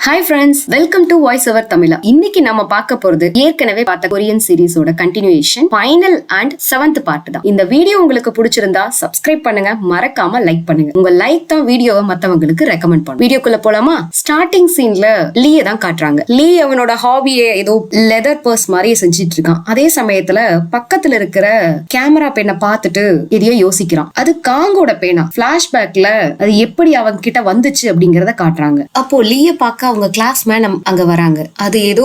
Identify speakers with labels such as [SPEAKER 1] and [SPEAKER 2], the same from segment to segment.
[SPEAKER 1] Hi friends, welcome to voice over Tamizha. இன்னைக்கு நம்ம பார்க்க போறது ஏற்கனவே பார்த்த கொரியன் சீரிஸோட continuation, final and 7th part தான். இந்த வீடியோ உங்களுக்கு பிடிச்சிருந்தா சப்ஸ்கிரைப் பண்ணுங்க, மறக்காம லைக் பண்ணுங்க. உங்க லைக் தான் வீடியோவை மத்தவங்களுக்கு ரெக்கமெண்ட் பண்ணும். வீடியோக்குள்ள போலாமா? ஸ்டார்டிங் சீன்ல லீயை தான் காட்டுறாங்க. லீ அவனோட ஹாபியை ஏதோ லெதர் பர்ஸ் மாதிரியே செஞ்சிட்டு இருக்கான். அதே சமயத்துல பக்கத்துல இருக்கிற கேமரா பேனை பார்த்துட்டு எதையோ யோசிக்கிறான். அது காங்கோட பேனா. பிளாஷ்பேக்ல அது எப்படி அவங்க கிட்ட வந்துச்சு அப்படிங்கறத காட்டுறாங்க. அப்போ லீய பார்க்க அவங்க கிளாஸ் மேன் அங்க வராங்க. அது ஏதோ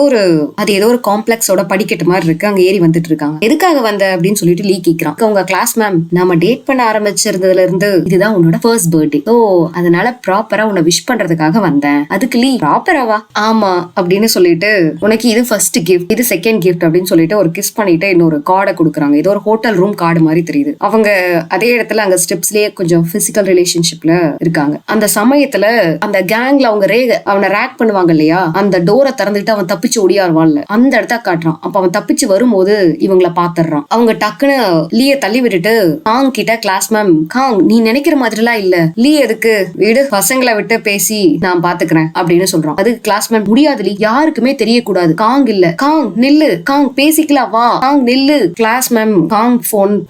[SPEAKER 1] ஒரு காம்ப்ளெக்ஸோட படிக்கட்டு மாதிரி இருக்கு. அங்க ஏறி வந்துட்டு இருக்காங்க. எதுக்காக வந்த அப்படின்னு சொல்லிட்டு லீ கேக்குறான். உங்க கிளாஸ் மேம், நாம டேட் பண்ண ஆரம்பிச்சிருந்ததுல இருந்து இதுதான் உன்னோட ஃபர்ஸ்ட் பர்த்டே, ஓ அதனால ப்ராப்பரா உன்னை விஷ் பண்றதுக்காக வந்தேன். அதுக்கு லீ, ப்ராப்பராவா? ஆமா அப்படின்னு சொல்லிட்டு, உனக்கு இது ஃபர்ஸ்ட் கிஃப்ட், இது செகண்ட் கிஃப்ட் அப்படின்னு சொல்லிட்டு ஒரு கிஸ் பண்ணிட்டு இன்னொரு கார்டை கொடுக்குறாங்க. ஏதோ ஒரு ஹோட்டல் ரூம் கார்டு மாதிரி தெரியுது. அவங்க அதே இடத்துல அங்க ஸ்டெப்ஸ்லயே கொஞ்சம் பிசிக்கல் ரிலேஷன்ஷிப்ல இருக்காங்க. அந்த சமயத்துல அந்த கேங்ல அவங்க அவனை ரேக் பண்ணுவாங்க இல்லையா, அந்த டோரை திறந்துட்டு அவன் தப்பிச்சு ஓடியாருவான்ல, அந்த இடத்த காட்டுறான். அப்ப அவன் தப்பிச்சு வரும்போது இவங்கள பாத்துறான். அவங்க டக்குன்னு லீய தள்ளி விட்டுட்டு காங் கிட்ட, கிளாஸ் மேம், காங் நீ நினைக்கிற மாதிரி எல்லாம் இல்ல, லீ எதுக்கு, வீடு பசங்களை விட்டு பேசி நான் பாத்துக்கிறேன் அப்படின்னு சொல்றான். அது கிளாஸ் மேம், முடியாது லீ, யாருக்குமே தெரியக்கூடாது. காங் இல்ல, காங் நில்லு, காங் பேசிக்கலாம் வா, காங் நில்லு. கிளாஸ் மேம்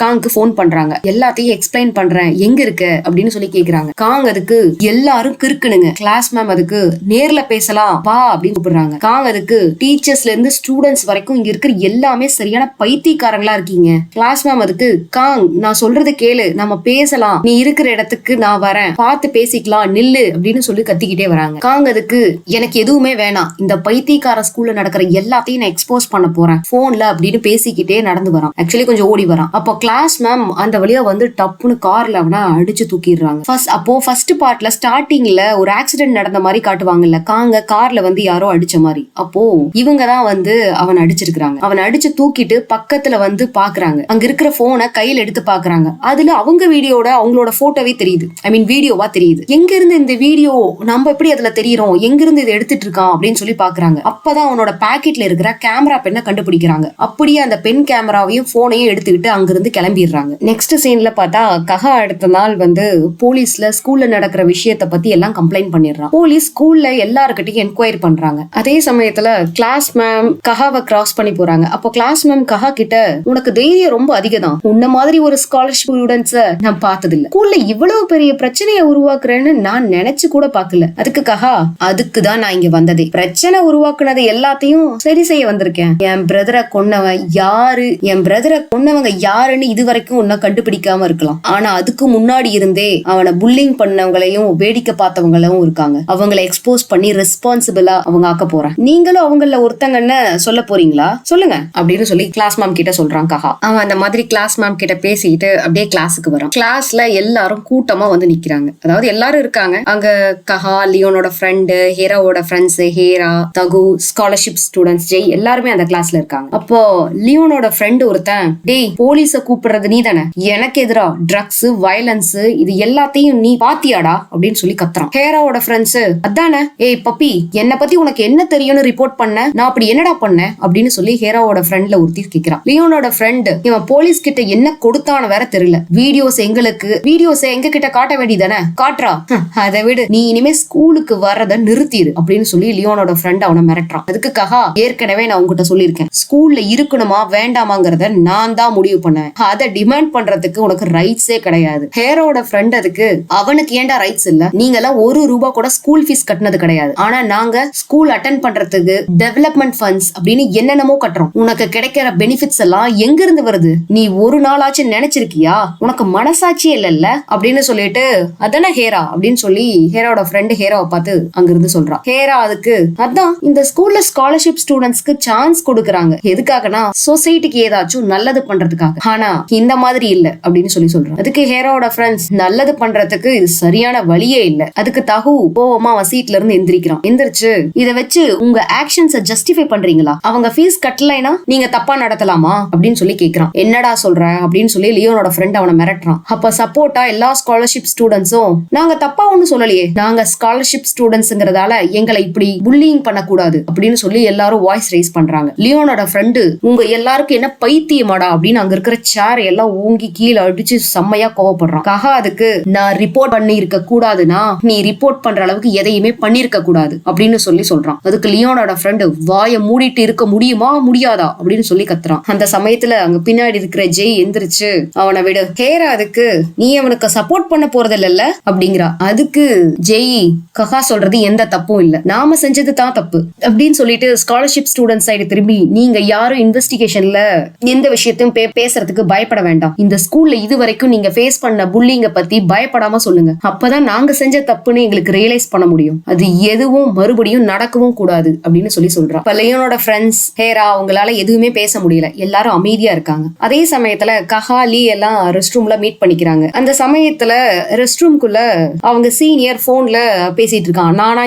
[SPEAKER 1] காங்க்கு போன் பண்றாங்க. எல்லாத்தையும் எக்ஸ்பிளைன் பண்றேன், எங்க இருக்க அப்படின்னு சொல்லி கேக்குறாங்க. காங் அதுக்கு எல்லாரும் கிறுக்குனுங்க. கிளாஸ் மேம் அதுக்கு நேர்ல பேசலாம் வா அப்படின்னு கூப்பிடுறாங்க. காங் அதுக்கு டீச்சர்ஸ்ல இருந்து ஸ்டூடெண்ட்ஸ் வரைக்கும் இங்க இருக்கிற எல்லாமே சரியான பைத்தியக்காரங்களா இருக்கீங்க. கிளாஸ் மேம் அதுக்கு, காங் நான் சொல்றது கேளு, நம்ம பேசலாம், நீ இருக்கிற இடத்துக்கு நான் வரேன், பார்த்து பேசிக்கலாம், நில்லு அப்படின்னு சொல்லி கத்திக்கிட்டே வராங்க. காங் அதுக்கு, எனக்கு எதுவுமே வேணாம், இந்த பைத்தியக்கார ஸ்கூல்ல நடக்கிற எல்லாத்தையும் நான் எக்ஸ்போஸ் பண்ண போறேன் போன்ல அப்படின்னு பேசிக்கிட்டே நடந்து வரான். ஆக்சுவலி கொஞ்சம் ஓடி வரான். அப்போ கிளாஸ் மேம் அந்த வழியா வந்து டப்புன்னு கார்ல அவனை அடிச்சு தூக்கிடுறாங்க. ஃபர்ஸ்ட் பார்ட்ல ஸ்டார்டிங்ல ஒரு ஆக்சிடென்ட் நடந்த மாதிரி காட்டுவாங்கல்ல, காங்க கார்ல வந்து யாரோ அடிச்ச மாதிரி. அப்போ இவங்க தான் வந்து அவன் அடிச்சிருக்காங்க. அவன் அடிச்சு தூக்கிட்டு பக்கத்துல வந்து பாக்குறாங்க. அங்க இருக்கிற போனை கையில எடுத்து பாக்குறாங்க. அதுல அவங்க வீடியோட அவங்களோட போட்டோவே தெரியுது. ஐ மீன் வீடியோவா தெரியுது. எங்க இருந்து இந்த வீடியோ, நம்ம எப்படி அதுல தெரியும், எங்க இருந்து இதை எடுத்துட்டு இருக்கான் அப்படின்னு சொல்லி பாக்குறாங்க. அப்பதான் அவனோட பாக்கெட்ல இருக்கிற கேமரா பெண்ணை கண்டுபிடிக்கிறாங்க. அப்படியே அந்த பென் கேமராவையும் போனையும் எடுத்துக்கிட்டு அங்கிருந்து கிளம்பிடுறாங்க. நெக்ஸ்ட் சீன்ல பார்த்தா கஹா அடுத்த நாள் வந்து போலீஸ்ல ஸ்கூல்ல நடக்கிற விஷயத்த பத்தி எல்லாம் கம்ப்ளைண்ட் பண்ணிடுறான். போலீஸ் ஸ்கூல்ல எல்லாருக்கிட்டையும் என்கொயரி பண்றாங்க. அதே சமயத்துல கிளாஸ் மேம் கஹாவை கிராஸ் பண்ணி போறாங்க. அப்போ கிளாஸ் மேம் கஹா கிட்ட, உனக்கு தைரியம் ரொம்ப அதிகம் தான், உன்ன மாதிரி ஒரு ஸ்காலர்ஷிப் ஸ்டூடெண்ட்ஸ நான் பார்த்தது இல்ல, ஸ்கூல்ல இவ்வளவு பெரிய பிரச்சனையை உருவாக்குறேன்னு நான் நினைச்சு கூட பாக்கல. அதுக்கு கஹா, அதுக்குதான் நான் இங்க வந்ததே, பிரச்சனை உருவாக்குனது எல்லாத்தையும் சரி செய்ய வந்திருக்கேன். என் பிரதரை கொன்னவங்க யாருன்னு இது வரைக்கும் உன்ன கண்டுபிடிக்காம இருக்கலாம், ஆனா அதுக்கு முன்னாடி இருந்தே அவனை புல்லிங் பண்ணவங்களையும் வேடிக்கை பார்த்தவங்களும் இருக்காங்க. அவங்களை எக்ஸ்போஸ் பண்ணி ரெஸ்பான்சிபிளா அவங்க ஆக்க போறேன். நீங்களும் அவங்கள ஒருத்தங்கன்னு சொல்ல போறீங்களா, சொல்லுங்க அப்படின்னு சொல்லி கிளாஸ் மேம் கிட்ட சொல்றான் கஹா. அவன் அந்த மாதிரி கிளாஸ் மேம் கிட்ட பேசிட்டு அப்படியே கிளாஸுக்கு வரான். கிளாஸ்ல எல்லாரும் கூட்டமா வந்து நிக்கிறாங்க. அதாவது எல்லாரும் இருக்காங்க அங்க. கஹா, லியோனோட ஃப்ரெண்டு, ஹேராவோட ஃப்ரெண்ட்ஸ், ஹேரா, தகு, ஸ்காலர்ஷிப் ஸ்டூடெண்ட்ஸ், ஜெய் எல்லாருமே அந்த கிளாஸ்ல இருக்காங்க. அப்போ லியோனோட ஃப்ரெண்டு ஒருத்தன், டேய் போலீஸ கூப்பிடுறது நீ தானே, எனக்கு எதிரா ட்ரக்ஸ், வயலன்ஸ் இது எல்லாத்தையும் நீ பாத்தியாடா அப்படின்னு சொல்லி கத்துறான். ஹேராவோட ஃப்ரெண்ட்ஸ், அதானே, ஏய் பப்பி, என்ன பத்தி உனக்கு என்ன தெரியும்னு ரிப்போர்ட் பண்ண, நான் அப்படி என்னடா பண்ணேன் அப்படின்னு சொல்லி ஹேராவோட ஃப்ரெண்ட்ல ஒருத்தி கேக்குறான். லியோனோட ஃப்ரெண்ட், இவன் போலீஸ் கிட்ட என்ன கொடுத்தான வேற தெரியல, வீடியோஸ் எங்க கிட்ட காட்ட வேண்டியதானே, காட்டுறா, அதை விடு, நீ இனிமே ஸ்கூலுக்கு வர்றத நிறுத்திடு அப்படின்னு சொல்லி லியோனோட ஃப்ரெண்ட் அவனை மிரட்டுறான். அதுக்கு கஹா, ஏற்கனவே நான் உங்ககிட்ட சொல்லியிருக்கேன், ஸ்கூல்ல இருக்கணுமா வேண்டாமாங்கிறத நான் தான் முடிவு பண்ணேன், அதை டிமாண்ட் பண்றதுக்கு உனக்கு ரைட்ஸே கிடையாது. ஹேரோட ஃப்ரெண்ட் அதுக்கு, அவனுக்கு ஏண்டா ரைட்ஸ் இல்ல, நீங்க எல்லாம் ₹1 கூட ஸ்கூல் ஃபீஸ் கட்டினது கிடையாது, ஆனா நாங்க ஸ்கூல் அட்டெண்ட் பண்றதுக்கு டெவலப்மெண்ட் ஃபண்ட்ஸ் அப்படின்னு என்னென்னமோ கட்டுறோம், உனக்கு கிடைக்கிற பெனிஃபிட்ஸ் எல்லாம் எங்க இருந்து வருது, நீ ஒரு நாளாச்சு நினைச்சிருக்கியா, உனக்கு மனசாட்சியே இல்லல்ல அப்படின்னு சொல்லிட்டு, அதானே ஹேரா அப்படின்னு சொல்லி ஹேராவோட ஃப்ரெண்ட் ஹேராவை பார்த்து அங்க இருந்து சொல்றான். ஹேரா அதுக்கு, அதான் இந்த ஸ்கூல்ல ஸ்காலர்ஷிப் ஸ்டூடெண்ட்ஸ்க்கு சான்ஸ் கொடுக்கறாங்க, எதுக்காகனா சொசைட்டிக்கு ஏதாச்சும் நல்லது பண்றதுக்காக, ஆனா இந்த மாதிரி இல்ல அப்படின்னு சொல்லி சொல்றான். அதுக்கு ஹேராவோட ஃப்ரெண்ட்ஸ், நல்லது பண்றதுக்கு இது சரியான வழியே இல்ல. அதுக்கு தகு கோவமா சீட்ல இருந்து எந்திரிச்சு, இத வச்சு உங்க ஆக்ஷன்ஸ ஜஸ்டிஃபை பண்றீங்களா, அவங்க ஃபீஸ் கட்டலைனா நீங்க தப்பா நடத்தலாமா அப்படின்னு சொல்லி கேக்குறான். என்னடா சொல்ற அப்படின்னு சொல்லி லியோனோட ஃப்ரெண்ட் அவனை மிரட்டுறான். அப்ப சப்போர்ட்டா எல்லா ஸ்காலர்ஷிப் ஸ்டூடெண்ட்ஸும், நாங்க தப்பா ஒண்ணு சொல்லலையே, நாங்க ஸ்காலர்ஷிப் ஸ்டூடெண்ட்ஸ்ங்கிறதால எங்களை இப்படி புல்லிங் பண்ணக்கூடாது அப்படின்னு சொல்லி எல்லாரும் வாய்ஸ் ரைஸ் பண்றாங்க. லியோனோட ஃப்ரெண்டு, உங்க எல்லாருக்கும் என்ன பைத்தியமாடா அப்படின்னு அங்க இருக்கிற சேர் எல்லாம் ஓங்கி கீழே அடிச்சு செம்மையா கோவப்படுறான். கஹா அதுக்கு, நான் ரிப்போர்ட் பண்ணி இருக்க கூடாதுன்னா நீ ரிப்போர்ட் பண்ற அளவுக்கு எதையுமே பண்ணிருக்க கூடாது, கூடாது அப்படின்னு சொல்றான். அதுக்கு லியோனோட ஃப்ரெண்டு வாயை மூடிட்டு இருக்க முடியுமா முடியாதா அப்படின்னு சொல்லி கத்துறான். அந்த சமயத்துல அங்க பின்னாடி இருக்கிற ஜெய் எந்திரிச்சு அவனை விடு, ஹேரா அதுக்கு நீ அவனுக்கு சப்போர்ட் பண்ண போறது இல்ல அப்படிங்கிறா. அதுக்கு ஜெய் கஹா சொல்றது எந்த தப்பும் இல்ல, நாம செஞ்சது தான் தப்பு அப்படின்னு சொல்லிட்டு ஸ்காலர்ஷிப் ஸ்டூடெண்ட் சைடு திரும்பி, நீங்க யாரும் இன்வெஸ்டிகேஷன்ல எந்த விஷயத்தையும் பேசுறதுக்கு பயப்பட வேண்டாம். இந்த ஸ்கூல்ல இது வரைக்கும் நீங்க ஃபேஸ் பண்ண புல்லிங்க பத்தி பயப்படாம சொல்லுங்க. அப்பதான் நாங்க செஞ்ச தப்புன்னு எங்களுக்கு ரியலைஸ் பண்ண முடியும். அது எதுவும் மறுபடியும் நடக்கவும் கூடாது அப்படின்னு சொல்றான். லியோனோட ஃப்ரெண்ட்ஸ் ஹேரா அவங்களால எதுவுமே பேச முடியல, எல்லாரும் அமைதியா இருக்காங்க. அதே சமயத்துல கஹா லீ எல்லாம் ரெஸ்ட் ரூம்ல மீட் பண்ணிக்கிறாங்க. அந்த சமயத்துல ரெஸ்ட் ரூம்குள்ள அவங்க சீனியர் போன்ல பேசிட்டு இருக்கான். நானா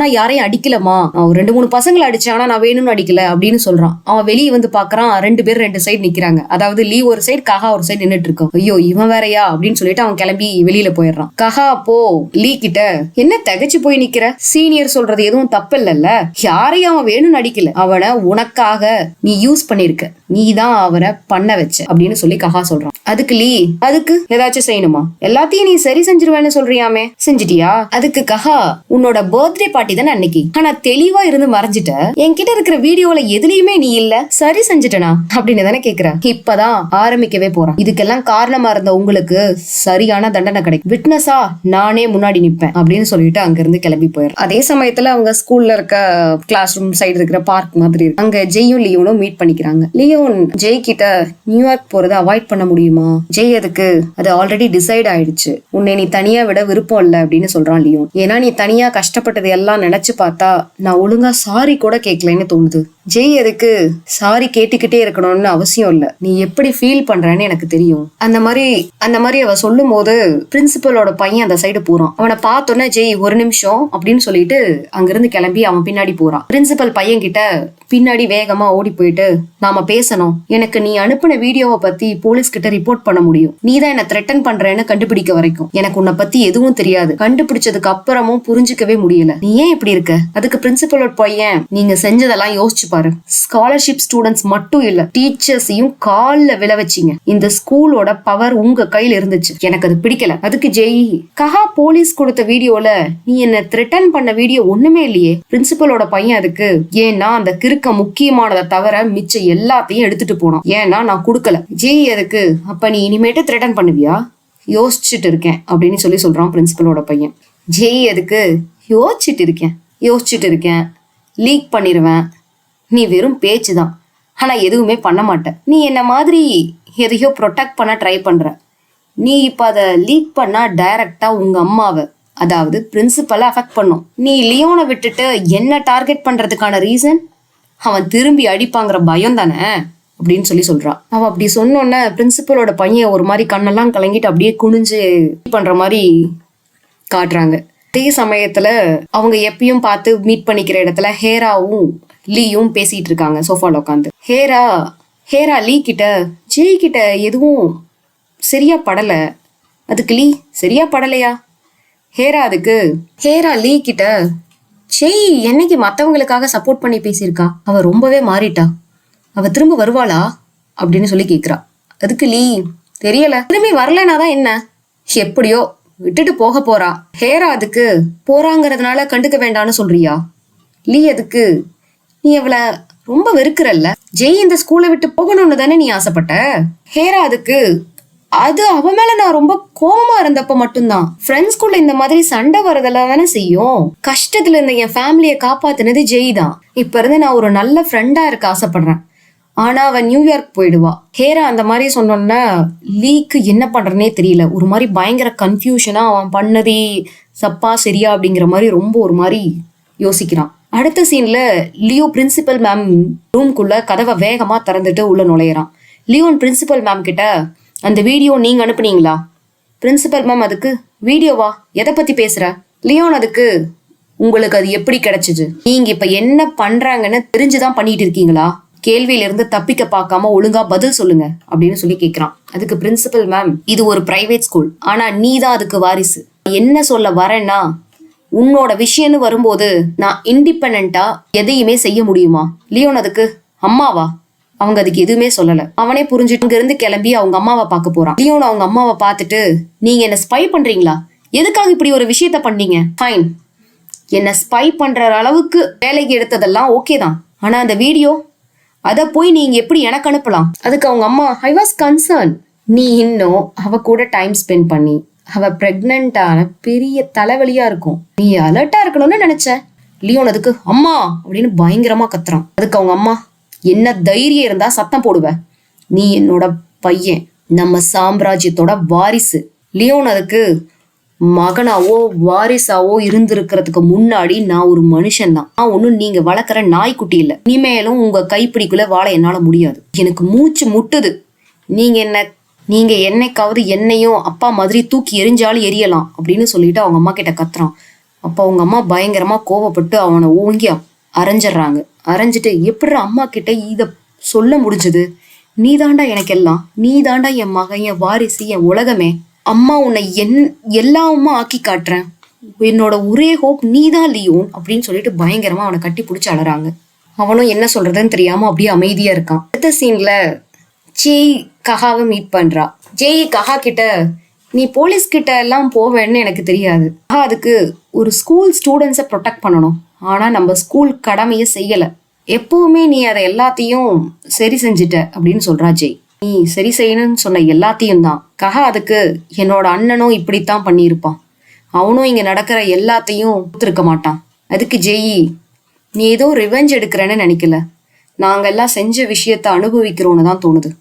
[SPEAKER 1] யாரையும் அடிக்கலமா, அவன் 2-3 பசங்களை அடிச்சேன், ஆனா நான் வேணும்னு அடிக்கல அப்படின்னு சொல்றான். அவன் வெளியே வந்து பாக்குறான், 2 பேர் 2 சைடு நிக்கிறாங்க. அதாவது லீ ஒரு சைடு, கஹா ஒரு சைடு நின்னுட்டு இருக்கான். ஐயோ இவன் வேறையா அப்படின்னு சொல்லிட்டு அவன் கிளம்பி வெளியில போயிடுறான். கஹா அப்போ லீ கிட்ட, என்ன தகச்சு போய் நிக்கிற, சீனியர் சொல்றது எதுவும் தப்பு இல்லல்ல, யாரையும் அவன் வேணும்னு அடிக்கல, அவனை உனக்காக நீ யூஸ் பண்ணிருக்க, நீதான் அவரை பண்ண வச்ச அப்படின்னு சொல்லி கஹா சொல்றான். அதுக்கு லீ, அதுக்கு ஏதாச்சும் செய்யணுமா, எல்லாத்தையும் நீ சரி செஞ்சிருவேன்னு சொல்றியாமே, செஞ்சிட்டியா? அதுக்கு கஹா, உன்னோட பர்த்டே பார்ட்டி தானே அன்னைக்கு, ஆனா தெளிவா இருந்து மறைஞ்சிட்ட, என்கிட்ட இருக்கிற வீடியோல எதுலயுமே நீ இல்ல, சரி செஞ்சுட்டனா அப்படின்னு தானே கேக்குற. இப்பதான் ஆரம்பிக்கவே போறான். இதுக்கெல்லாம் காரணமா இருந்த உங்களுக்கு சரியான தண்டனை கிடைக்கும், விட்னஸா நானே முன்னாடி நிப்பேன் அப்படின்னு சொல்லிட்டு அங்க இருந்து கிளம்பி போயிடுறேன். அதே சமயத்துல அவங்க ஸ்கூல்ல இருக்க கிளாஸ் ரூம் சைடு இருக்கிற பார்க் மாதிரி இருக்கு. அங்க ஜெயும் லியோனும் மீட் பண்ணிக்கிறாங்க. லியோன் ஜெய் கிட்ட, நியூயார்க் போறதை அவாய்ட் பண்ண முடியுமா? ஜெய் அதுக்கு, அது ஆல்ரெடி டிசைட் ஆயிடுச்சு, உன்னை நீ தனியா விட விருப்பம் இல்ல அப்படின்னு சொல்றான் லியோன். ஏன்னா நீ தனியா கஷ்டப்பட்டது எல்லாம் நினைச்சு பார்த்தா நான் ஒழுங்கா சாரி கூட கேட்கலன்னு தோணுது. ஜெய் அதுக்கு, சாரி கேட்டுக்கிட்டே இருக்கணும்னு அவசியம் இல்ல, நீ எப்படி ஃபீல் பண்றன்னு எனக்கு தெரியும். அந்த மாதிரி அவ சொல்லும் போது பிரின்சிபலோட பையன் அந்த சைடு போறான். அவனை பார்த்தோன்னே ஜெய் ஒரு நிமிஷம் அப்படின்னு சொல்லிட்டு அங்கிருந்து கிளம்பி அவன் பின்னாடி போறான். பிரின்சிபல் பையன் கிட்ட பின்னாடி வேகமா ஓடி போயிட்டு, நாம பேசணும், எனக்கு நீ அனுப்பின வீடியோவை பத்தி போலீஸ் கிட்ட ரிப்போர்ட் பண்ண முடியும், நீதான் என்ன த்ரெட்டன் பண்றேன்னு கண்டுபிடிக்க வரைக்கும் எனக்கு உன்னை பத்தி எதுவும் தெரியாது, கண்டுபிடிச்சதுக்கு அப்புறமும் புரிஞ்சுக்கவே முடியல, நீ ஏன் இப்படி இருக்க? அதுக்கு பிரின்சிபலோட பையன், நீங்க செஞ்சதெல்லாம் யோசிச்சு பாரு, ஸ்காலர்ஷிப் ஸ்டூடெண்ட்ஸ் மட்டும் இல்ல டீச்சர்ஸையும் கால்ல விழ வச்சீங்க, இந்த ஸ்கூலோட பவர் உங்க கையில இருந்துச்சு, எனக்கு அது பிடிக்கல. அதுக்கு ஜெய், கஹா போலீஸ் கொடுத்த வீடியோல நீ என்ன த்ரெட்டன் பண்ண வீடியோ ஒண்ணுமே இல்லையே. பிரின்சிபலோட பையன் அதுக்கு, ஏன்னா அந்த கிறுக்க முக்கியமானதை தவிர மிச்ச எல்லாத்தையும் எடுத்துட்டு போனோம், ஏன்னா நான் கொடுக்கல. ஜெய் அதுக்கு, அப்ப நீ இனிமேட்டு த்ரெட்டன் பண்ணுவியா? யோசிச்சுட்டு இருக்கேன் அப்படின்னு சொல்றான் பிரின்சிபலோட பையன். ஜெய் அதுக்கு, யோசிச்சுட்டு இருக்கேன், லீக் பண்ணிருவேன், நீ வெறும் பேச்சுதான், ஆனா எதுவுமே பண்ண மாட்டேன், நீ என்ன மாதிரி எதையோ ப்ரொடெக்ட் பண்ண ட்ரை பண்ற, நீ இப்ப அதை லீக் பண்ணா டைரக்டா உங்க அம்மாவை, அதாவது பிரின்சிபலை அஃபெக்ட் பண்ணும். நீ லியோனை விட்டுட்டு என்ன டார்கெட் பண்றதுக்கான ரீசன், அவன் திரும்பி அடிப்பாங்கிற பயம் தானே அப்படின்னு சொல்றான். அவன் அப்படி சொன்னோன்ன பிரின்சிபலோட பையன் ஒரு மாதிரி கண்ணெல்லாம் கலங்கிட்டு அப்படியே குனிஞ்சு பண்ற மாதிரி காட்டுறாங்க. அதே சமயத்துல அவங்க எப்பயும் பார்த்து மீட் பண்ணிக்கிற இடத்துல ஹேராவும் லீயும் பேசிட்டு இருக்காங்க சோஃபால உட்காந்து. ஹேரா லீ கிட்ட, ஜெய் கிட்ட எதுவும் சரியா படல. அதுக்கு லீ, சரியா படலையா? ஹேரா லீ கிட்ட, ஜெய் என்னைக்கு மத்தவங்களுக்காக சப்போர்ட் பண்ணி பேசியிருக்கா, அவ ரொம்பவே மாறிட்டா, அவ திரும்ப வருவாளா அப்படின்னு கேக்குறா. அதுக்கு லீ, தெரியல, திரும்பி வரலனாதான் என்ன, எப்படியோ விட்டுட்டு போக போறா. ஹேரா அதுக்கு, போறாங்கிறதுனால கண்டுக்க வேண்டாம்னு சொல்றியா? லீ அதுக்கு, நீ அவளை ரொம்ப வெறுக்கிறல்ல, ஜெய் இந்த ஸ்கூலை விட்டு போகணும்னு தானே நீ ஆசைப்பட்ட. ஹேரா அதுக்கு, அது அவ மேல நான் ரொம்ப கோபமா இருந்தப்ப மட்டும்தான், ஃப்ரெண்ட்ஸ் குள்ள இந்த மாதிரி சண்டை வரதெல்லாம் தானே செய்யும், கஷ்டத்துல இருந்த என் ஃபேமிலியை காப்பாத்தினது ஜெய் தான், இப்ப இருந்து நான் ஒரு நல்ல ஃப்ரெண்டா இருக்க ஆசைப்படுறேன், ஆனா அவன் நியூயார்க் போயிடுவா. ஹேரா அந்த மாதிரி சொன்னோன்னா லீக்கு என்ன பண்றதுனே தெரியல, ஒரு மாதிரி பயங்கர கன்ஃபியூஷனா அவன் பண்ணதே சப்பா சரியா அப்படிங்கிற மாதிரி ரொம்ப ஒரு மாதிரி யோசிக்கிறான். அடுத்த சீன்ல லியோ பிரின்சிபல் மேம் ரூம்குள்ள கதவை வேகமா திறந்துட்டு உள்ள நுழையிறான். லியோன் பிரின்சிபல் மேம் கிட்ட, அந்த வீடியோ நீங்க அனுப்புனீங்களா? பிரின்சிபல் மேம் அதுக்கு, வீடியோவா, எதை பத்தி பேசுற? லியோன் அதுக்கு, உங்களுக்கு அது எப்படி கிடைச்சது, நீங்க இப்ப என்ன பண்றாங்கன்னு தெரிஞ்சுதான் பண்ணிட்டு இருக்கீங்களா, கேள்வியில இருந்து தப்பிக்க பார்க்காம ஒழுங்கா பதில் சொல்லுங்க அப்படின்னு கேக்குறான். அதுக்கு பிரின்சிபல் மேம், இது ஒரு பிரைவேட் ஸ்கூல், ஆனா நீ தான் அதுக்கு வாரிசு, என்ன சொல்ல வரேன்னா உன்னோட விஷயம்னு வரும்போது நான் இண்டிபெண்டா எதையுமே செய்ய முடியுமா? லியோன் அதுக்கு, அம்மாவா? அவங்க அதுக்கு எதுவுமே சொல்லல. அவனே புரிஞ்சுட்டு இங்க இருந்து கிளம்பி அவங்க அம்மாவை பார்க்க போறான். லியோன் அவங்க அம்மாவை பார்த்துட்டு, நீங்க என்ன ஸ்பை பண்றீங்களா, எதுக்காக இப்படி ஒரு விஷயத்த பண்ணீங்க, ஃபைன், என்ன ஸ்பை பண்ற அளவுக்கு வேலைக்கு எடுத்ததெல்லாம் ஓகே தான், ஆனா அந்த வீடியோ அதை போய் நீங்க எப்படி எனக்கு அனுப்பலாம்? அதுக்கு அவங்க அம்மா, ஐ வாஸ் கன்சர்ன். நீ இன்னும் அவ கூட டைம் ஸ்பெண்ட் பண்ணி அவ பிரெக்னன்டான பெரிய தலைவலியா இருக்கும், நீ அலர்ட்டா இருக்கணும்னு நினைச்ச. லியோன் அதுக்கு அம்மா அப்படின்னு பயங்கரமா கத்துறான். அதுக்கு அவங்க அம்மா, என்ன தைரியம் இருந்தா சத்தம் போடுவ, நீ என்னோட பையன், நம்ம சாம்ராஜ்யத்தோட வாரிசு. லியோன் அதுக்கு, மகனாவோ வாரிசாவோ இருந்திருக்கிறதுக்கு முன்னாடி நான் ஒரு மனுஷன் தான், நான் ஒன்னும் நீங்க வளர்க்குற நாய்க்குட்டி இல்லை, இனிமேலும் உங்க கைப்பிடிக்குள்ள வாழ என்னால முடியாது, எனக்கு மூச்சு முட்டுது, நீங்க என்னைக்காவது என்னையும் அப்பா மாதிரி தூக்கி எரிஞ்சாலும் எரியலாம் அப்படின்னு சொல்லிட்டு அவங்க அம்மா கிட்ட கத்துறான். அப்போ அவங்க அம்மா பயங்கரமா கோவப்பட்டு அவனை ஓங்கி அரைஞ்சிடுறாங்க. அரைஞ்சிட்டு, எப்படி அம்மா கிட்ட இத சொல்ல முடிஞ்சது, நீ தாண்டா எனக்கு எல்லாம், நீ தாண்டா என் மகன், என் வாரிசு, என் உலகமே, அம்மா உன்னை எல்லாமா ஆக்கி காட்டுறேன், என்னோட ஒரே ஹோப் நீ தான் லியோன் அப்படின்னு சொல்லிட்டு பயங்கரமா அவனை கட்டி பிடிச்சி அழறாங்க. அவனும் என்ன சொல்றதுன்னு தெரியாம அப்படியே அமைதியா இருக்கான். அடுத்த சீன்ல ஜெய் கஹாவை மீட் பண்றா. ஜெய் கஹா கிட்ட, நீ போலீஸ் கிட்ட எல்லாம் போவேன்னு எனக்கு தெரியாது, அதுக்கு ஒரு ஸ்கூல் ஸ்டூடெண்ட்ஸை ப்ரொடெக்ட் பண்ணணும், ஆனா நம்ம ஸ்கூல் கடமையை செய்யல, எப்பவுமே நீ அதை எல்லாத்தையும் சரி செஞ்சுட்ட அப்படின்னு சொல்றா ஜெய். நீ சரி செய்யணும்னு சொன்ன எல்லாத்தையும் தான். கஹா அதுக்கு, என்னோட அண்ணனும் இப்படித்தான் பண்ணியிருப்பான், அவனும் இங்க நடக்கிற எல்லாத்தையும் ஒத்துருக்க மாட்டான். அதுக்கு ஜெய், நீ ஏதோ ரிவெஞ்ச் எடுக்கிறேன்னு நினைக்கல, நாங்க எல்லாம் செஞ்ச விஷயத்த அனுபவிக்கிறோன்னு தான் தோணுது,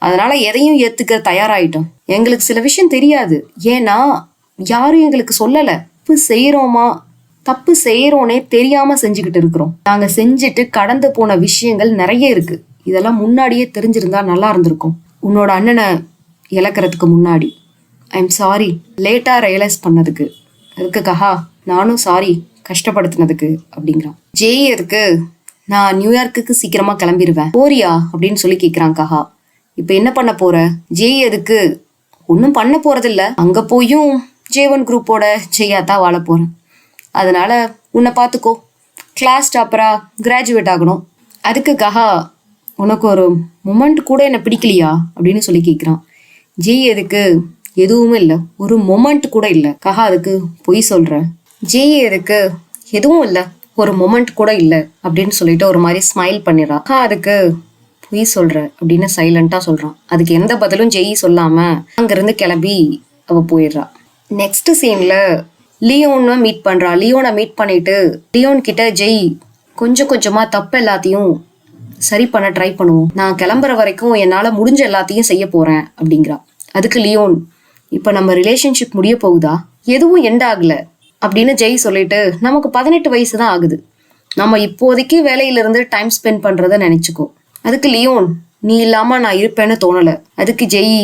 [SPEAKER 1] அதனால எதையும் ஏத்துக்க தயாராயிட்டோம். எங்களுக்கு சில விஷயம் தெரியாது, ஏன்னா யாரும் எங்களுக்கு சொல்லல, தப்பு செய்யறோன்னே தெரியாம செஞ்சுக்கிட்டு இருக்கிறோம், நாங்க செஞ்சுட்டு கடந்து போன விஷயங்கள் நிறைய இருக்கு, இதெல்லாம் முன்னாடியே தெரிஞ்சிருந்தா நல்லா இருந்திருக்கும், உன்னோட அண்ணனை இழக்கிறதுக்கு முன்னாடி. ஐ எம் சாரி லேட்டா ரியலைஸ் பண்ணதுக்கு. அதுக்கு கஹா, நானும் சாரி கஷ்டப்படுத்தினதுக்கு அப்படிங்கிறான். ஜெய் அதுக்கு, நான் நியூயார்க்குக்கு சீக்கிரமா கிளம்பிடுவேன், போறியா அப்படின்னு சொல்லி கேட்கிறான் கஹா. இப்ப என்ன பண்ண போற? ஜெய் அதுக்கு, ஒன்னும் பண்ண போறதில்ல, அங்க போயும் J1 குரூப்போட ஜெய்யாத்தா வாழ போறேன், அதனால உன்னை பார்த்துக்கோ, கிளாஸ் டாப்பரா கிராஜுவேட் ஆகணும். அதுக்கு கஹா, உனக்கு ஒரு மொமெண்ட் கூட என்ன பிடிக்கலையா அப்படின்னு சொல்லி கேட்குறான். ஜெய் அதுக்கு, எதுவுமே இல்லை, ஒரு மொமெண்ட் கூட இல்லை. கஹா அதுக்கு, பொய் சொல்ற. ஜெய் அதுக்கு, எதுவும் இல்லை, ஒரு மொமெண்ட் கூட இல்லை அப்படின்னு சொல்லிட்டு ஒரு மாதிரி ஸ்மைல் பண்ணிடுறா. கஹா அதுக்கு, பொய் சொல்ற அப்படின்னு சைலண்டா சொல்றான். அதுக்கு எந்த பதிலும் ஜெய் சொல்லாம அங்கிருந்து கிளம்பி அவ போயிடுறா. நெக்ஸ்ட் சீன்ல லியோனை மீட் பண்றா. லியோனை மீட் பண்ணிட்டு லியோன் கிட்ட, ஜெய் கொஞ்சம் கொஞ்சமா தப்பு எல்லாத்தையும் சரி பண்ண ட்ரை பண்ணுவோம், நான் கிளம்புற வரைக்கும் என்னால முடிஞ்ச எல்லாத்தையும் செய்ய போறேன் அப்படிங்கிறா. அதுக்கு லியோன், இப்ப நம்ம ரிலேஷன்ஷிப் முடிய போகுதா, எதுவும் எண்ட் ஆகல அப்படின்னு ஜெய் சொல்லிட்டு, நமக்கு 18 வயசு தான் ஆகுது, நம்ம இப்போதைக்கு வேலையில இருந்து டைம் ஸ்பெண்ட் பண்றத நினைச்சுக்கோ. அதுக்கு லியோன், நீ இல்லாம நான் இருப்பேன்னு தோணல. அதுக்கு ஜெய்,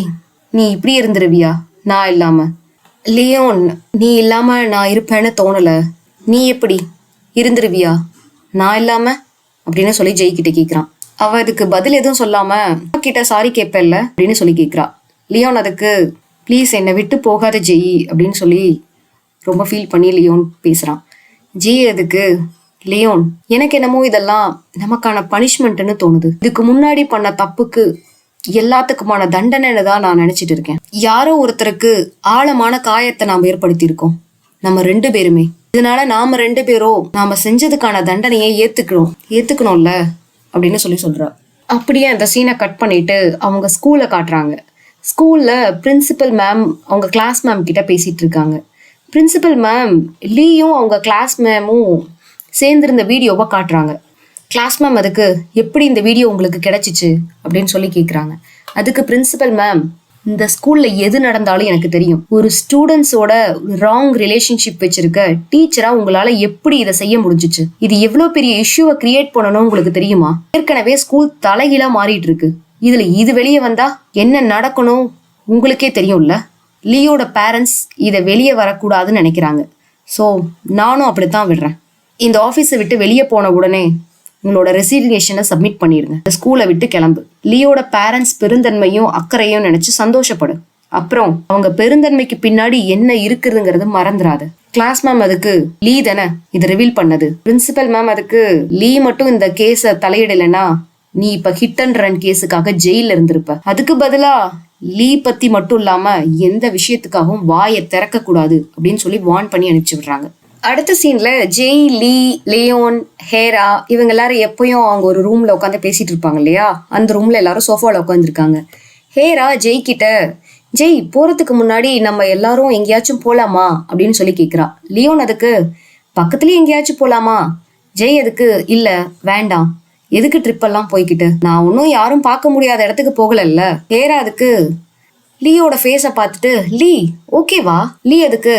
[SPEAKER 1] நீ இப்படி இருந்துருவியா நான் இல்லாம? லியோன், நீ இல்லாம நான் இருப்பேன்னு தோணல, நீ எப்படி இருந்துருவியா நான் இல்லாம அப்படின்னு சொல்லி ஜெய் கிட்ட கேக்குறான். அவ அதுக்கு பதில் எதுவும் சொல்லாம, கிட்ட சாரி கேட்பேல்ல அப்படின்னு சொல்லி கேக்குறா. லியோன் அதுக்கு, ப்ளீஸ் என்னை விட்டு போகாத ஜெய் அப்படின்னு சொல்லி ரொம்ப ஃபீல் பண்ணி லியோன் பேசுறான். ஜெய் அதுக்கு, லியோன், எனக்கு என்னமோ இதெல்லாம் நமக்கான பனிஷ்மெண்ட்னு தோணுது, இதுக்கு முன்னாடி பண்ண தப்புக்கு எல்லாத்துக்குமான தண்டனைன்னு தான் நான் நினைச்சிட்டு இருக்கேன். யாரோ ஒருத்தருக்கு ஆழமான காயத்தை நாம ஏற்படுத்தி இருக்கோம் நம்ம 2 பேருமே, இதனால நாம 2 பேரும் நாம செஞ்சதுக்கான தண்டனையை ஏத்துக்கணும்ல அப்படின்னு சொல்றா. அப்படியே அந்த சீனை கட் பண்ணிட்டு அவங்க ஸ்கூல்ல காட்டுறாங்க. ஸ்கூல்ல பிரின்சிபல் மேம் அவங்க கிளாஸ் மேம் கிட்ட பேசிட்டு இருக்காங்க. பிரின்சிபல் மேம் லீயும் அவங்க கிளாஸ் மேமும் சேர்ந்திருந்த வீடியோவை காட்டுறாங்க. கிளாஸ் மேம் அதுக்கு, எப்படி இந்த வீடியோ உங்களுக்கு கிடைச்சிச்சு அப்படின்னு சொல்லி கேட்குறாங்க. அதுக்கு பிரின்சிபல் மேம், இந்த ஸ்கூல்ல எது நடந்தாலும் எனக்கு தெரியும், ஒரு ஸ்டூடெண்ட்ஸோட ராங் ரிலேஷன்ஷிப் வச்சிருக்க டீச்சரா உங்களால எப்படி இதை செய்ய முடிஞ்சிச்சு, இது எவ்வளவு பெரிய இஷ்யூவை கிரியேட் பண்ணணும் உங்களுக்கு தெரியுமா, ஏற்கனவே ஸ்கூல் தலைகீழா மாறிட்டு இருக்கு, இதுல இது வெளியே வந்தா என்ன நடக்கணும் உங்களுக்கே தெரியும்ல, லியோட பேரண்ட்ஸ் இதை வெளியே வரக்கூடாதுன்னு நினைக்கிறாங்க, ஸோ நானும் அப்படித்தான் விடுறேன், இந்த ஆஃபீஸை விட்டு வெளியே போன உடனே உங்களோட ரெசிக்னேஷனை சப்மிட் பண்ணிடுங்க, ஸ்கூலை விட்டு கிளம்பு, லியோட பேரண்ட்ஸ் பெருந்தன்மையும் அக்கறையும் நினைச்சு சந்தோஷப்படு, அப்புறம் அவங்க பெருந்தன்மைக்கு பின்னாடி என்ன இருக்குதுங்கிறது மறந்துடாது. கிளாஸ் மேம் அதுக்கு, லீ தானே இதை ரிவீல் பண்ணது. பிரின்சிபல் மேம் அதுக்கு, லீ மட்டும் இந்த கேஸை தலையிடலைன்னா நீ இப்ப ஹிட் அண்ட் ரன் கேஸுக்காக ஜெயில இருந்திருப்ப, அதுக்கு பதிலா லீ பத்தி மட்டும் இல்லாம எந்த விஷயத்துக்காகவும் வாயை திறக்க கூடாது அப்படின்னு சொல்லி வார்ன் பண்ணி அனுப்பிச்சு விடுறாங்க. அடுத்த சீன்ல ஜெய், லீ, லியோன், ஹேரா இவங்க எல்லாரும் எப்பயும் அவங்க ஒரு ரூம்ல உட்காந்து பேசிட்டு இருப்பாங்க இல்லையா, அந்த ரூம்ல எல்லாரும் சோஃபால உட்காந்துருக்காங்க. ஹேரா ஜெய் கிட்ட, ஜெய் போறதுக்கு முன்னாடி நம்ம எல்லாரும் எங்கேயாச்சும் போலாமா அப்படின்னு சொல்லி கேக்குறா. லியோன் அதுக்கு, பக்கத்துலயே எங்கேயாச்சும் போலாமா? ஜெய் அதுக்கு, இல்ல வேண்டாம், எதுக்கு ட்ரிப் எல்லாம் போய்கிட்டு, நான் ஒன்னும் யாரும் பார்க்க முடியாத இடத்துக்கு போகலல்ல. ஹேரா அதுக்கு லீயோட ஃபேஸை பார்த்துட்டு, லீ ஓகேவா? லீ அதுக்கு,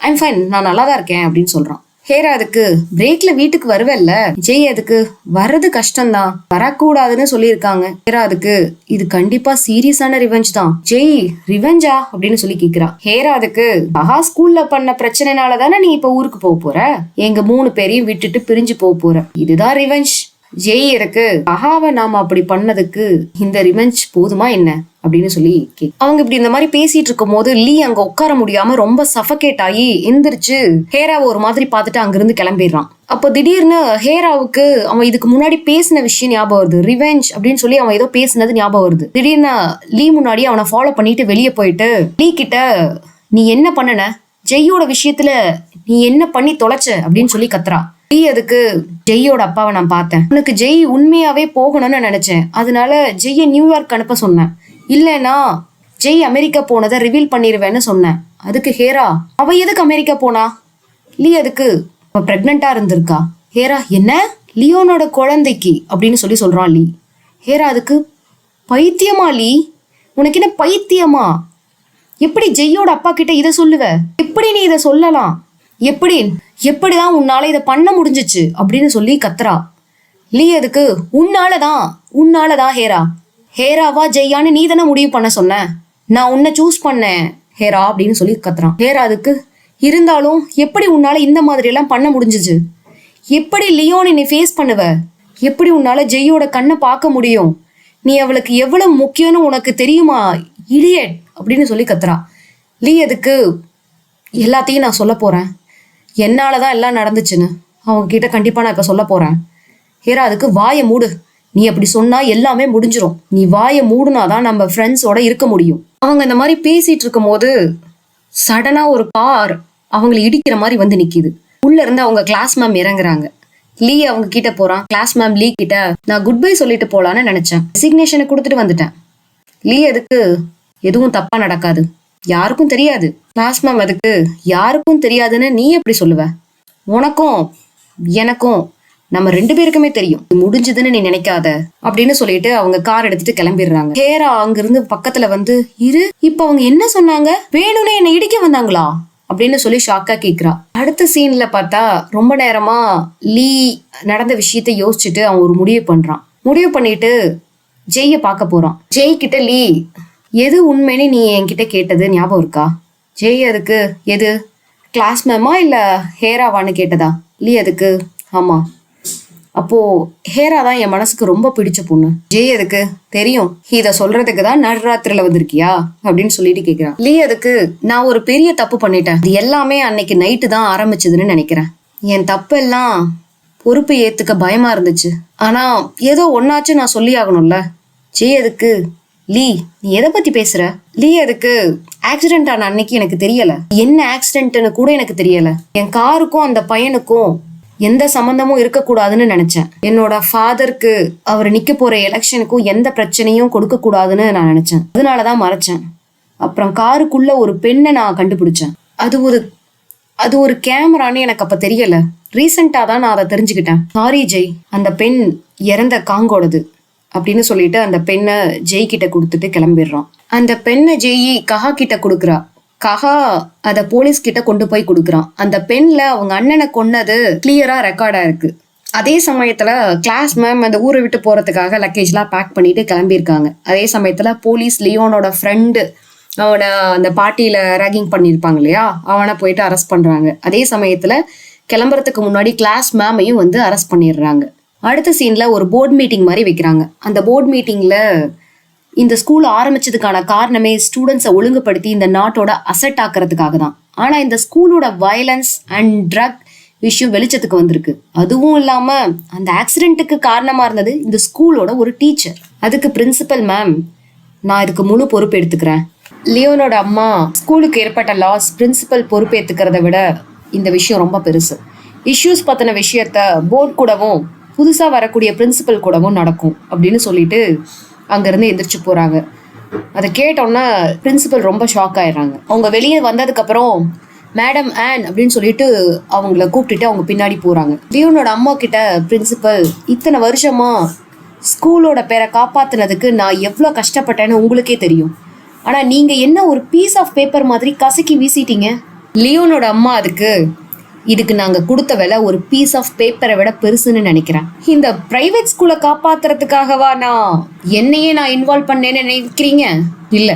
[SPEAKER 1] ஐம் ஃபைன், நான் நல்லா தான் இருக்கேன் அப்படின்னு சொல்றான். ஹேரா அதுக்கு, பிரேக்ல வீட்டுக்கு வருவல்ல? ஜெய் அதுக்கு, வர்றது கஷ்டம்தான், வரக்கூடாதுன்னு சொல்லியிருக்காங்க. ஹேரா அதுக்கு, இது கண்டிப்பா சீரியஸான ரிவெஞ்ச் தான். ஜெய் ரிவெஞ்சா அப்படின்னு சொல்லி கேக்குறா. ஹேரா அதுக்கு, மகா ஸ்கூல்ல பண்ண பிரச்சனைனால தானே நீ இப்ப ஊருக்கு போக போற, எங்க 3 பேரையும் விட்டுட்டு பிரிஞ்சு போக போற, இதுதான் ரிவெஞ்ச். ஜெய் இருக்கு, மகாவை நாம அப்படி பண்ணதுக்கு இந்த ரிவெஞ்ச் போதுமா என்ன அப்படின்னு சொல்லி அவங்க இப்படி இந்த மாதிரி பேசிட்டு இருக்கும் போது லீ அங்க உட்கார முடியாம ரொம்ப சஃபகேட் ஆகி எந்திரிச்சு ஹேராவை ஒரு மாதிரி பார்த்துட்டு அங்கிருந்து கிளம்பிடுறான். அப்போ திடீர்னு ஹேராவுக்கு அவன் இதுக்கு முன்னாடி பேசின விஷயம் ஞாபகம் வருது. ரிவெஞ்ச் அப்படின்னு சொல்லி அவன் ஏதோ பேசினது ஞாபகம் வருது. திடீர்னு லீ முன்னாடி அவனை ஃபாலோ பண்ணிட்டு வெளியே போயிட்டு லீ கிட்ட, நீ என்ன பண்ணன, ஜெய்யோட விஷயத்துல நீ என்ன பண்ணி தொலைச்ச அப்படின்னு சொல்லி கத்துறா. லீ அதுக்கு, ஜெய்யோட அப்பாவை நான் பார்த்தேன், உனக்கு ஜெய் உண்மையாவே போகணும்னு நினைச்சேன், அதனால ஜெய்யை நியூயார்க் அனுப்ப சொன்னேன், இல்லைன்னா ஜெய் அமெரிக்கா போனதை ரிவீல் பண்ணிடுவேன்னு சொன்னேன். அதுக்கு ஹேரா, அவ எதுக்கு அமெரிக்கா போனா? லீ அதுக்கு, அவ பிரெக்னெண்டா இருந்திருக்கா. ஹேரா, என்ன, லியோனோட குழந்தைக்கு அப்படின்னு சொல்லி சொல்றான் லீ. ஹேரா அதுக்கு, பைத்தியமா லீ, உனக்கு என்ன பைத்தியமா? எப்படி ஜெய்யோட அப்பா கிட்ட இதை சொல்லுவ? எப்படி நீ இதை சொல்லலாம்? எப்படிதான் உன்னால இதை பண்ண முடிஞ்சிச்சு அப்படின்னு சொல்லி கத்துறா. லீ அதுக்கு, உன்னாலதான் ஹேரா. ஹேராவா ஜெய்யான்னு நீ தானே முடிவு பண்ண சொன்ன, நான் உன்னை சூஸ் பண்ணேன் ஹேரா அப்படின்னு சொல்லி கத்துறான். ஹேரா அதுக்கு, இருந்தாலும் எப்படி உன்னால இந்த மாதிரி எல்லாம் பண்ண முடிஞ்சிச்சு? எப்படி லியோனை நீ ஃபேஸ் பண்ணுவ? எப்படி உன்னால ஜெய்யோட கண்ணை பார்க்க முடியும்? நீ அவளுக்கு எவ்வளவு முக்கியம்னு உனக்கு தெரியுமா இடியட் அப்படின்னு சொல்லி கத்துறான். லீ அதுக்கு, எல்லாத்தையும் நான் சொல்ல போறேன், என்னாலதான் எல்லாம் நடந்துச்சுன்னு அவங்க கிட்ட கண்டிப்பா நான் இப்ப சொல்ல போறேன். ஹேரா அதுக்கு, வாயை மூடு, நீ அப்படி சொன்னா எல்லாமே முடிஞ்சிரும், நீ வாயை மூடுனாதான் நம்ம ஃப்ரெண்ட்ஸோட இருக்க முடியும். அவங்க இந்த மாதிரி பேசிட்டு இருக்கும் போது சடனா ஒரு கார் அவங்களை இடிக்கிற மாதிரி வந்து நிக்குது. உள்ள இருந்து அவங்க கிளாஸ் மேம் இறங்குறாங்க. லீ அவங்க கிட்ட போறான். கிளாஸ் மேம் லீ கிட்ட, நான் குட் பை சொல்லிட்டு போலான்னு நினைச்சேன், ரெசிக்னேஷனை கொடுத்துட்டு வந்துட்டேன். லீ அதுக்கு, எதுவும் தப்பா நடக்காது, யாருக்கும் தெரியாது. கிளாஸ் மேம் அதுக்கு, யாருக்கும் தெரியாதுன்னு நீ எப்படி சொல்லுவ? உனக்கும் எனக்கும் நம்ம 2 பேருக்குமே தெரியும், முடிஞ்சதுன்னு நீ நினைக்காத அப்படின்னு சொல்லிட்டு அவங்க கார் எடுத்துட்டு கிளம்பிடுறாங்க. ஹேரா அங்கிருந்து பக்கத்துல வந்து, இப்ப அவங்க என்ன சொன்னாங்க, வேணும்னே என்னை இடிக்க வந்தாங்களா அப்படின்னு சொல்லி ஷாக்கா கேக்குறா. அடுத்த சீன்ல பார்த்தா ரொம்ப நேரமா லீ நடந்த விஷயத்த யோசிச்சுட்டு அவன் ஒரு முடிவு பண்ணிட்டு ஜெய்ய பார்க்க போறான். ஜெய் கிட்ட லீ, எது உண்மைன்னு நீ என்கிட்ட கேட்டது ஞாபகம் இருக்கா? ஜெய் அதுக்கு, எது, கிளாஸ் மேமா இல்ல ஹேராவான்னு கேட்டதா? லீ அதுக்கு, ஆமா. அப்போ ஹேரா தான் என் மனசுக்கு ரொம்ப பிடிச்ச பொண்ணு. ஜெய் அதுக்கு, தெரியும், இத சொல்றதுக்கு தான் நடுராத்திரில வந்திருக்கியா அப்படின்னு சொல்லிட்டு கேக்குறான். லீ அதுக்கு, நான் ஒரு பெரிய தப்பு பண்ணிட்டேன், இது எல்லாமே அன்னைக்கு நைட்டு தான் ஆரம்பிச்சதுன்னு நினைக்கிறேன். என் தப்பெல்லாம் பொறுப்பு ஏத்துக்க பயமா இருந்துச்சு, ஆனா ஏதோ ஒன்னாச்சும் நான் சொல்லி ஆகணும்ல. ஜெய் அதுக்கு, லீ நீ எதை பத்தி பேசுற? லீ அதுக்கு, ஆக்சிடென்ட் ஆன அன்னைக்கு எனக்கு தெரியல, என்ன ஆக்சிடென்ட்னு கூட எனக்கு தெரியல, என் காருக்கும் அந்த பையனுக்கும் எந்த சம்பந்தமும் இருக்கக்கூடாதுன்னு நினைச்சேன். என்னோட ஃபாதருக்கு அவர் நிக்க போற எலெக்ஷனுக்கும் எந்த பிரச்சனையும் கொடுக்க கூடாதுன்னு நான் நினைச்சேன், அதனாலதான் மறைச்சேன். அப்புறம் காருக்குள்ள ஒரு பெண்ணை நான் கண்டுபிடிச்சேன், அது ஒரு கேமரான்னு எனக்கு அப்ப தெரியல, ரீசெண்டா தான் நான் அதை தெரிஞ்சுக்கிட்டேன். சாரி ஜெய், அந்த பெண் இறந்த காங்கோடது அப்படின்னு சொல்லிட்டு அந்த பெண்ணை ஜெய் கிட்ட கொடுத்துட்டு கிளம்பிடுறான். அந்த பெண்ணை ஜெய் கஹா கிட்ட கொடுக்குறா. கஹா அத போலீஸ் கிட்ட கொண்டு போய் கொடுக்குறான். அந்த பெண்ல அவங்க அண்ணனை கொன்னது கிளியரா ரெக்கார்டா இருக்கு. அதே சமயத்துல கிளாஸ் மேம் அந்த ஊரை விட்டு போறதுக்காக லக்கேஜ்லாம் பேக் பண்ணிட்டு கிளம்பியிருக்காங்க. அதே சமயத்துல போலீஸ் லியோனோட ஃப்ரெண்டு அவனை அந்த பார்ட்டியில ரேகிங் பண்ணியிருப்பாங்க இல்லையா, அவனை போயிட்டு அரெஸ்ட் பண்றாங்க. அதே சமயத்துல கிளம்புறதுக்கு முன்னாடி கிளாஸ் மேமையும் வந்து அரெஸ்ட் பண்ணிடுறாங்க. அடுத்த சீன்ல ஒரு போர்ட் மீட்டிங் மாதிரி வைக்கிறாங்க. அந்த போர்ட் மீட்டிங்ல இந்த ஸ்கூல் ஆரம்பிச்சதுக்கான காரணமே ஸ்டூடெண்ட்ஸை ஒழுங்குபடுத்தி இந்த நாட்டோட அசெட் ஆக்கிறதுக்காக தான். ஆனா இந்த ஸ்கூலோட வயலன்ஸ் அண்ட் ட்ரக் விஷயம் வெளிச்சத்துக்கு வந்திருக்கு. அதுவும் இல்லாம அந்த ஆக்சிடென்ட்டுக்கு காரணமா இருந்தது இந்த ஸ்கூலோட ஒரு டீச்சர். அதுக்கு பிரின்சிபல் மேம், நான் இதுக்கு முழு பொறுப்பு எடுத்துக்கிறேன். லியோனோட அம்மா, ஸ்கூலுக்கு ஏற்பட்ட லாஸ் பிரின்சிபல் பொறுப்பு ஏத்துக்கிறத விட இந்த விஷயம் ரொம்ப பெருசு. இஷ்யூஸ் பத்தின விஷயத்த போர்ட் கூடவும் புதுசா வரக்கூடிய பிரின்சிபல் கூடவும் நடக்கும் அப்படின்னு சொல்லிட்டு அங்கிருந்து எந்திரிச்சு போறாங்க. அதை கேட்டோன்னா பிரின்சிபல் ரொம்ப ஷாக் ஆயிடுறாங்க. அவங்க வெளியே வந்ததுக்கு அப்புறம் மேடம் ஆன் அப்படின்னு சொல்லிட்டு அவங்கள கூப்பிட்டுட்டு அவங்க பின்னாடி போறாங்க. லியோனோட அம்மா கிட்ட பிரின்சிபல், இத்தனை வருஷமா ஸ்கூலோட பேரை காப்பாத்துனதுக்கு நான் எவ்வளோ கஷ்டப்பட்டேன்னு உங்களுக்கே தெரியும். ஆனா நீங்க என்ன ஒரு பீஸ் ஆஃப் பேப்பர் மாதிரி கசக்கி வீசிட்டீங்க. லியோனோட அம்மா இதுக்கு நாங்க கொடுத்த வேலை ஒரு பீஸ் ஆஃப் பேப்பரை விட பெருசுன்னு நினைக்கிறேன். இந்த பிரைவேட் ஸ்கூலை காப்பாத்துறதுக்காகவா என்னையே நான் இன்வால்வ் பண்ணேன்னு நினைக்கிறீங்க? இல்ல,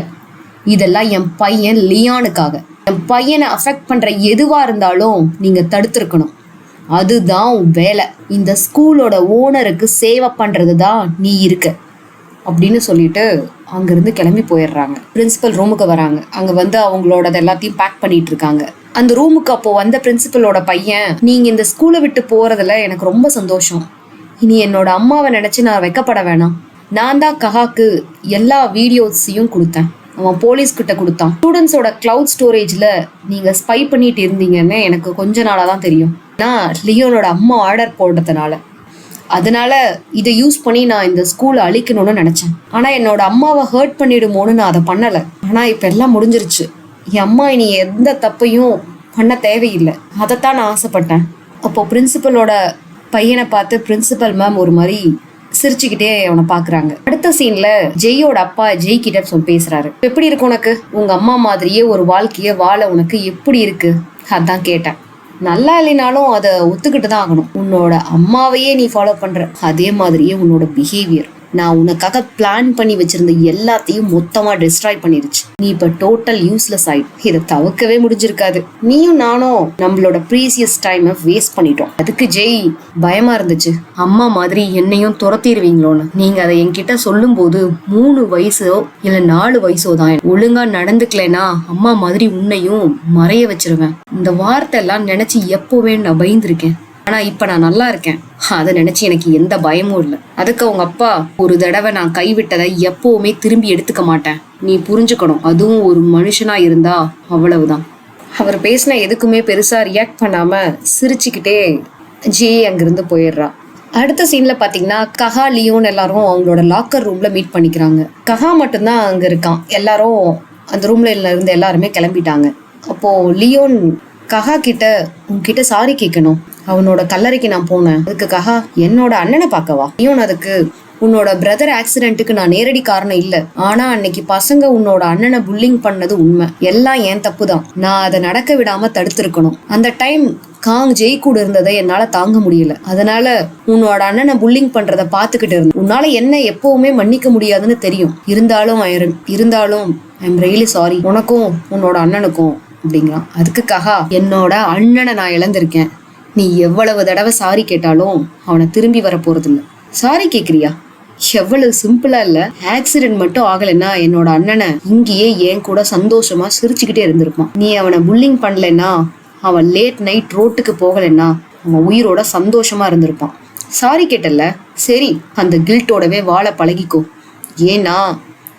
[SPEAKER 1] இதெல்லாம் என் பையன் லியானுக்காக. என் பையனை அஃபெக்ட் பண்ற எதுவா இருந்தாலும் நீங்க தடுத்திருக்கணும். அதுதான் வேலை. இந்த ஸ்கூலோட ஓனருக்கு சேவை பண்றது தான் நீ இருக்க அப்படின்னு சொல்லிட்டு அங்கிருந்து கிளம்பி போயிடுறாங்க. பிரின்சிபல் ரூமுக்கு வராங்க. அங்க வந்து அவங்களோட எல்லாத்தையும் பேக் பண்ணிட்டு இருக்காங்க. அந்த ரூமுக்கு அப்போ வந்த பிரின்சிபலோட பையன், நீங்க இந்த ஸ்கூலை விட்டு போறதுல எனக்கு ரொம்ப சந்தோஷம். இனி என்னோட அம்மாவை நினைச்சு நான் வைக்கப்பட வேணாம். நான் தான் கஹாக்கு எல்லா வீடியோஸையும் கொடுத்தேன். அவன் போலீஸ்கிட்ட கொடுத்தான். ஸ்டூடெண்ட்ஸோட கிளவுட் ஸ்டோரேஜ்ல நீங்க ஸ்பை பண்ணிட்டு இருந்தீங்கன்னு எனக்கு கொஞ்ச நாளா தான் தெரியும். நான் லியோனோட அம்மா ஆர்டர் போடுறதுனால அதனால இதை யூஸ் பண்ணி நான் இந்த ஸ்கூலை அழிக்கணும்னு நினைச்சேன். ஆனா என்னோட அம்மாவை ஹர்ட் பண்ணிடுமோன்னு நான் அதை பண்ணலை. ஆனா இப்ப எல்லாம் முடிஞ்சிருச்சு. என் அம்மா இனி எந்த தப்பையும் பண்ண தேவையில்லை. அதைத்தான் நான் ஆசைப்பட்டேன். அப்போ பிரின்சிபலோட பையனை பார்த்து பிரின்சிபல் மேம் ஒரு மாதிரி சிரிச்சுக்கிட்டே அவனை பாக்குறாங்க. அடுத்த சீன்ல ஜெய்யோட அப்பா ஜெய் கிட்ட பேசுறாரு. எப்படி இருக்கு உனக்கு? உங்க அம்மா மாதிரியே ஒரு வாழ்க்கைய வாழ உனக்கு எப்படி இருக்கு? அதான் கேட்டேன். நல்லா இல்லைனாலும் அதை ஒத்துக்கிட்டு தான் ஆகணும். உன்னோட அம்மாவையே நீ ஃபாலோ பண்ற, அதே மாதிரியே உன்னோட பிஹேவியர் நான் உனக்காக பிளான் பண்ணி வச்சிருந்த எல்லாத்தையும் மொத்தமா டிஸ்ட்ராய் பண்ணிருச்சு. நீ இப்ப டோட்டல் யூஸ்லெஸ் ஆயிடும். இதை தவிர்க்கவே முடிஞ்சிருக்காது. நீயும் நானும் நம்மளோட ப்ரீசியஸ் டைமை வேஸ்ட் பண்ணிட்டோம். அதுக்கு ஜெய் பயமா இருந்துச்சு. அம்மா மாதிரி என்னையும் துரத்திடுவீங்களோன்னு. நீங்க அதை என்கிட்ட சொல்லும் போது 3 வயசோ இல்ல 4 வயசோ தான். ஒழுங்கா நடந்துக்கலைன்னா அம்மா மாதிரி உன்னையும் மறைய வச்சிருவேன். இந்த வார்த்தை எல்லாம் நினைச்சு எப்பவே நான் பயந்துருக்கேன். ஆனா இப்ப நான் நல்லா இருக்கேன். அதை நினைச்சு எனக்கு எந்த பயமும் இல்லை. அதுக்கு அவங்க அப்பா, ஒரு தடவை நான் கைவிட்டதை எப்பவுமே திரும்பி எடுத்துக்க மாட்டேன். நீ புரிஞ்சுக்கணும். அதுவும் ஒரு மனுஷனா இருந்தா அவ்வளவுதான். அவர் பேசின எதுக்குமே பெருசா ரியாக்ட் பண்ணாம சிரிச்சுக்கிட்டே ஜே அங்கிருந்து போயிடுறா. அடுத்த சீன்ல பாத்தீங்கன்னா கஹா லியோன் எல்லாரும் அவங்களோட லாக்கர் ரூம்ல மீட் பண்ணிக்கிறாங்க. கஹா மட்டும்தான் அங்க இருக்கான். எல்லாரும் அந்த ரூம்ல இருந்து எல்லாருமே கிளம்பிட்டாங்க. அப்போ லியோன் கஹா கிட்ட, உன்கிட்ட சாரி கேட்கணும். அவனோட கல்லறைக்கு நான் போனேன். அதுக்கு கஹா, என்னோட அண்ணனை பார்க்கவா? லியோன், அதுக்கு உன்னோட பிரதர் ஆக்சிடென்ட்டுக்கு நான் நேரடி காரணம் இல்ல. ஆனா அன்னைக்கு பசங்க உன்னோட அண்ணனை புல்லிங் பண்ணது உண்மை. எல்லாம் என் தப்பு தான். நான் அதை நடக்க விடாம தடுத்திருக்கணும். அந்த டைம் காங் ஜெய் கூட இருந்ததை என்னால தாங்க முடியல. அதனால உன்னோட அண்ணனை புல்லிங் பண்றத பாத்துக்கிட்டு இருந்தேன். உன்னால என்ன எப்பவுமே மன்னிக்க முடியாதுன்னு தெரியும். இருந்தாலும் ஐ எம் ரியலி சாரி. உனக்கும் உன்னோட அண்ணனுக்கும் அப்படிங்கிறான். அதுக்கு கஹா, என்னோட அண்ணனை நான் இழந்திருக்கேன். நீ எவ்வளவு தடவை சாரி கேட்டாலும் அவனை திரும்பி வர போறது இல்ல. சாரி கேக்குறியா? எவ்வளவு சிம்பிளா இல்ல? ஆக்சிடென்ட் மட்டும் ஆகலைன்னா என்னோட அண்ணனை இங்கேயே என் கூட சந்தோஷமா சிரிச்சுக்கிட்டே இருந்திருப்பான். நீ அவனை புல்லிங் பண்ணலைன்னா, அவன் லேட் நைட் ரோட்டுக்கு போகலைன்னா அவன் உயிரோட சந்தோஷமா இருந்திருப்பான். சாரி கேட்டல, சரி அந்த கில்ட்டோடவே வாழ பழகிக்கோ. ஏன்னா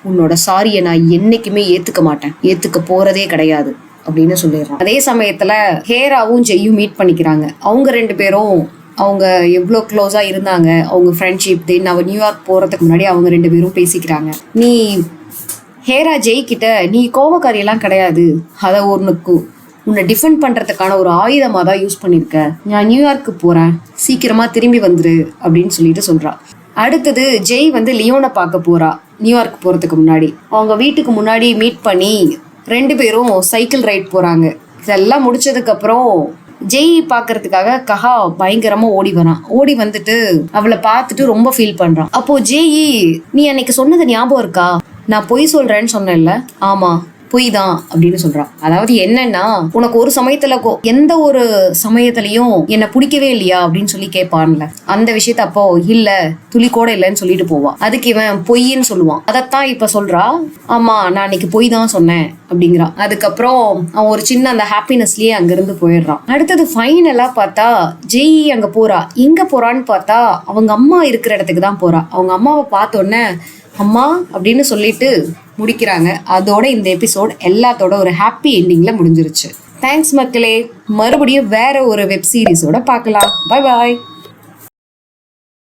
[SPEAKER 1] உன்னோட சாரியை நான் என்னைக்குமே ஏத்துக்க மாட்டேன், ஏத்துக்க போறதே கிடையாது அப்படின்னு சொல்லிடுறான். அதே சமயத்துல ஹேராவும் ஜெய்யும் மீட் பண்ணிக்கிறாங்க. அவங்க 2 பேரும் அவங்க எவ்வளோ க்ளோஸா இருந்தாங்க, அவங்க ஃப்ரெண்ட்ஷிப். தென் அவ நியூயார்க் போறதுக்கு முன்னாடி அவங்க 2 பேரும் பேசிக்கிறாங்க. நீ ஹேரா ஜெய் கிட்ட, நீ கோபக்காரியெல்லாம் கிடையாது, அதை உன்னை டிஃபெண்ட் பண்றதுக்கான ஒரு ஆயுதமா தான் யூஸ் பண்ணிருக்க. நான் நியூயார்க்கு போறேன், சீக்கிரமா திரும்பி வந்துரு அப்படின்னு சொல்லிட்டு சொல்றா. அடுத்தது ஜெய் வந்து லியோனை பார்க்க போறா. நியூயார்க் போறதுக்கு முன்னாடி அவங்க வீட்டுக்கு முன்னாடி மீட் பண்ணி 2 பேரும் சைக்கிள் ரைட் போறாங்க. இதெல்லாம் முடிச்சதுக்கு அப்புறம் ஜெய் பாக்குறதுக்காக கஹா பயங்கரமா ஓடி வரான். ஓடி வந்துட்டு அவளை பார்த்துட்டு ரொம்ப ஃபீல் பண்றான். அப்போ ஜெய், நீ அன்னைக்கு சொன்னது ஞாபகம் இருக்கா? நான் பொய் சொல்றேன்னு சொன்னேன்ல. ஆமா, பொய் தான் அப்படின்னு சொல்றான். அதாவது என்னன்னா, உனக்கு ஒரு சமயத்துல எந்த ஒரு சமயத்திலையும் என்ன பிடிக்கவே இல்லையா அப்படின்னு சொல்லி கேட்பான்ல, அந்த விஷயத்த அப்போ இல்ல, துளி கூட இல்லைன்னு சொல்லிட்டு போவான். அதுக்கு இவன் பொய்ன்னு சொல்லுவான். அதைத்தான் இப்ப சொல்றா. ஆமா, நான் அன்னைக்கு பொய் தான் சொன்னேன் அப்படிங்கிறான். அதுக்கப்புறம் அவன் ஒரு சின்ன அந்த ஹாப்பினஸ்லயே அங்கிருந்து போயிடுறான். அடுத்தது ஃபைனலா பார்த்தா ஜெய் அங்க போறா. எங்க போறான்னு பார்த்தா அவங்க அம்மா இருக்கிற இடத்துக்கு தான் போறா. அவங்க அம்மாவை பார்த்தோன்னே அம்மா அப்படின்னு சொல்லிட்டு முடிக்கிறாங்க. அதோட இந்த எபிசோட் எல்லாத்தோட ஒரு ஹாப்பி எண்டிங்ல முடிஞ்சிருச்சு. தேங்க்ஸ் மக்களே. மறுபடியும் வேற ஒரு வெப் சீரிஸோட பார்க்கலாம். Bye bye.